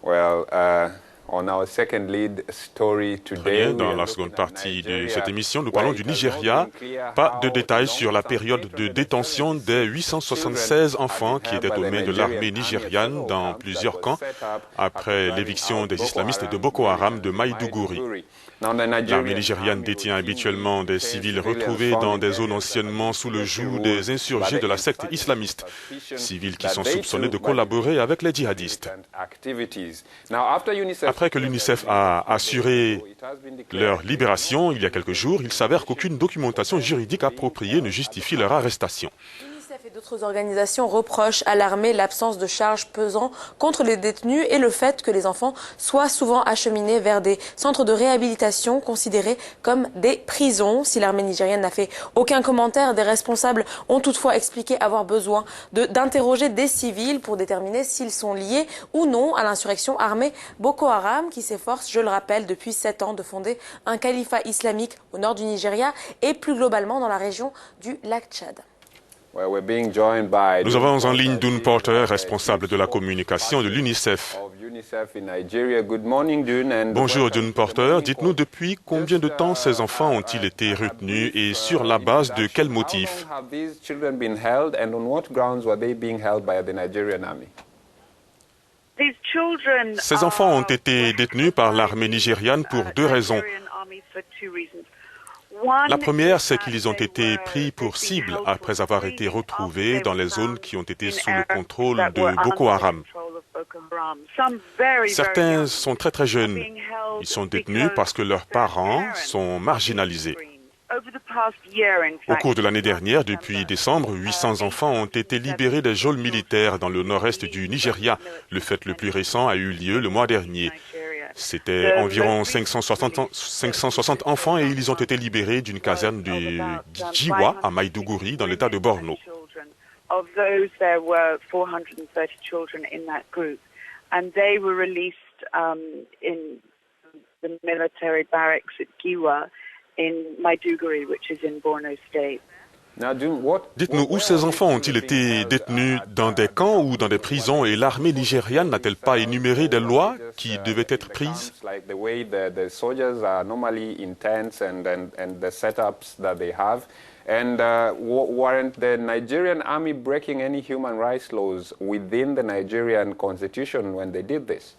Très bien, dans la seconde partie de cette émission, nous parlons du Nigeria. Pas de détails sur la période de détention des 876 enfants qui étaient aux mains de l'armée nigériane dans plusieurs camps après l'éviction des islamistes de Boko Haram de Maïdougouri. L'armée nigériane détient habituellement des civils retrouvés dans des zones anciennement sous le joug des insurgés de la secte islamiste, civils qui sont soupçonnés de collaborer avec les djihadistes. Après que l'UNICEF a assuré leur libération il y a quelques jours, il s'avère qu'aucune documentation juridique appropriée ne justifie leur arrestation. L'UNICEF et d'autres organisations reprochent à l'armée l'absence de charges pesant contre les détenus et le fait que les enfants soient souvent acheminés vers des centres de réhabilitation considérés comme des prisons. Si l'armée nigérienne n'a fait aucun commentaire, des responsables ont toutefois expliqué avoir besoin d'interroger des civils pour déterminer s'ils sont liés ou non à l'insurrection armée Boko Haram qui s'efforce, je le rappelle, depuis 7 ans de fonder un califat islamique au nord du Nigeria et plus globalement dans la région du lac Tchad. Nous avons en ligne Dune Porter, responsable de la communication de l'UNICEF. Bonjour Dune Porter, dites-nous depuis combien de temps ces enfants ont-ils été retenus et sur la base de quels motifs? Ces enfants ont été détenus par l'armée nigériane pour 2 raisons. La première, c'est qu'ils ont été pris pour cible après avoir été retrouvés dans les zones qui ont été sous le contrôle de Boko Haram. Certains sont très jeunes. Ils sont détenus parce que leurs parents sont marginalisés. Au cours de l'année dernière, depuis décembre, 800 enfants ont été libérés des geôles militaires dans le nord-est du Nigeria. Le fait le plus récent a eu lieu le mois dernier. C'était environ 560 enfants et ils ont été libérés d'une caserne de Giwa à Maïdougouri dans l'état de Borno. Dites-nous, où ces enfants ont-ils été détenus, dans des camps ou dans des prisons, et l'armée nigériane n'a-t-elle pas énuméré des lois qui devaient être prises? Weren't the Nigerian army breaking any human rights laws within the Nigerian constitution when they did this?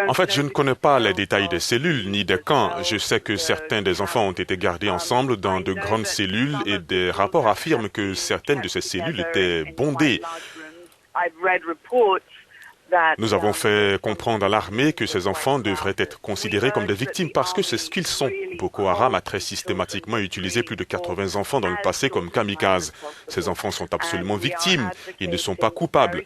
En fait, je ne connais pas les détails des cellules ni des camps. Je sais que certains des enfants ont été gardés ensemble dans de grandes cellules et des rapports affirment que certaines de ces cellules étaient bondées. Nous avons fait comprendre à l'armée que ces enfants devraient être considérés comme des victimes parce que c'est ce qu'ils sont. Boko Haram a très systématiquement utilisé plus de 80 enfants dans le passé comme kamikazes. Ces enfants sont absolument victimes. Ils ne sont pas coupables.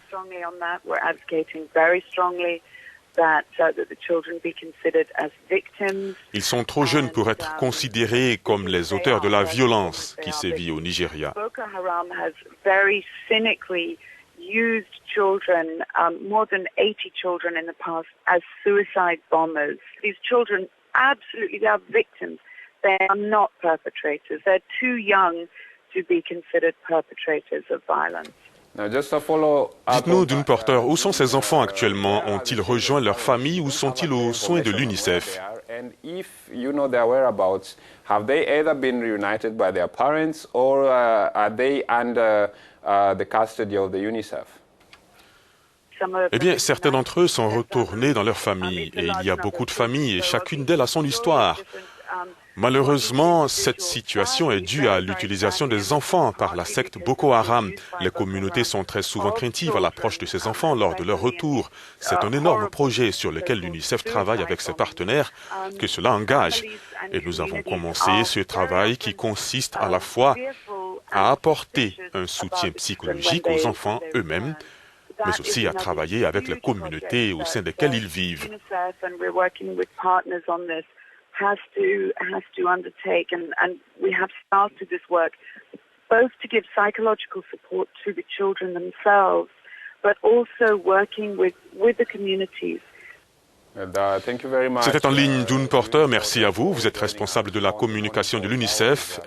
Ils sont trop jeunes pour être considérés comme les auteurs de la violence qui sévit au Nigeria. Boko Haram has very cynically used children, more than 80 children in the past, as suicide bombers. These children, absolutely, they are victims. They are not perpetrators. They're too young to be considered perpetrators of violence. Dites-nous, Dune Porter, où sont ces enfants actuellement? Ont-ils rejoint leur famille ou sont-ils aux soins de l'UNICEF? Have they either been reunited by their parents or are they under the custody of the UNICEF? Eh bien, certains d'entre eux sont retournés dans leur famille et il y a beaucoup de familles et chacune d'elles a son histoire. Malheureusement, cette situation est due à l'utilisation des enfants par la secte Boko Haram. Les communautés sont très souvent craintives à l'approche de ces enfants lors de leur retour. C'est un énorme projet sur lequel l'UNICEF travaille avec ses partenaires que cela engage. Et nous avons commencé ce travail qui consiste à la fois à apporter un soutien psychologique aux enfants eux-mêmes, mais aussi à travailler avec les communautés au sein desquelles ils vivent. Has to undertake, and we have started this work both to give psychological support to the children themselves, but also working with the communities. C'était en ligne Dune Porter, merci à vous. Vous êtes responsable de la communication de l'UNICEF.